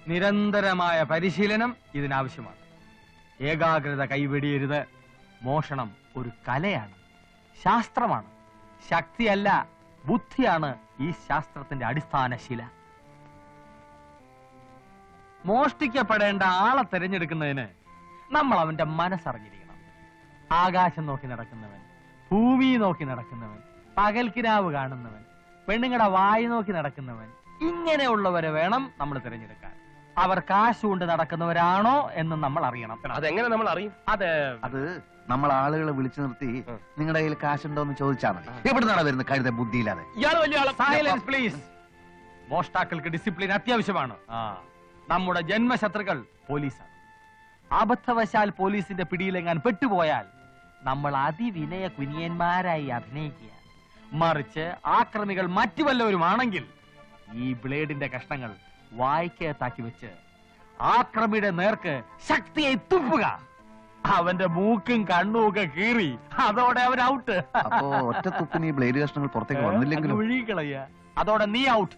നിരന്തരമായ പരിശീലനം ഇതിനാവശ്യമാണ്. ഏകാഗ്രത കൈവെടിയരുത്. മോഷണം ഒരു കലയാണ്, ശാസ്ത്രമാണ്. ശക്തിയല്ല, ബുദ്ധിയാണ് ഈ ശാസ്ത്രത്തിന്റെ അടിസ്ഥാന ശില. മോഷ്ടിക്കപ്പെടേണ്ട ആളെ തിരഞ്ഞെടുക്കുന്നതിന് നമ്മൾ അവന്റെ മനസ്സറിഞ്ഞിരിക്കണം. ആകാശം നോക്കി നടക്കുന്നവൻ, ഭൂമി നോക്കി നടക്കുന്നവൻ, പകൽക്കിനാവ് കാണുന്നവൻ, പെണ്ണുങ്ങളുടെ വായി നോക്കി നടക്കുന്നവൻ, ഇങ്ങനെയുള്ളവരെ വേണം നമ്മൾ തിരഞ്ഞെടുക്കാൻ. അവർ കാശ് കൊണ്ട് നടക്കുന്നവരാണോ എന്ന് നമ്മൾ അറിയണം. അതെങ്ങനെ നമ്മൾ അറിയും? അത് നമ്മൾ ആളുകളെ വിളിച്ചു നിർത്തി നിങ്ങളുടെ കയ്യിൽ കാശുണ്ടോ എന്ന് ചോദിച്ചാൽ മതി. എവിടുന്നാണ് വരുന്നത് കരുത ബുദ്ധിയില്ലാതെ? Silence please. മോഷ്ടാക്കൾക്ക് ഡിസിപ്ലിൻ അത്യാവശ്യമാണ്. നമ്മുടെ ജന്മശത്രുക്കൾ പോലീസാണ്. അബദ്ധവശാൽ പോലീസിന്റെ പിടിയിലെങ്ങാൻ പെട്ടുപോയാൽ നമ്മൾ അതിവിനയ കുനിയന്മാരായി അഭിനയിക്കുക. മറിച്ച് ആക്രമികൾ മറ്റു വല്ലവരുമാണെങ്കിൽ ഈ ബ്ലേഡിന്റെ കഷ്ണങ്ങൾ വായിക്കകത്താക്കി വെച്ച് ആക്രമിയുടെ നേർക്ക് ശക്തിയെ തുപ്പുക. അവന്റെ മൂക്കും കണ്ണും ഒക്കെ കീറി അതോടെ അവൻ ഔട്ട്. അപ്പോ ഒറ്റ തുപ്പിന് ഈ ബ്ലേഡ് കഷ്ണങ്ങൾ പുറത്തേക്ക് വന്നില്ലെങ്കിലും ഒഴുകിക്കളയ, അതോടെ നീ ഔട്ട്.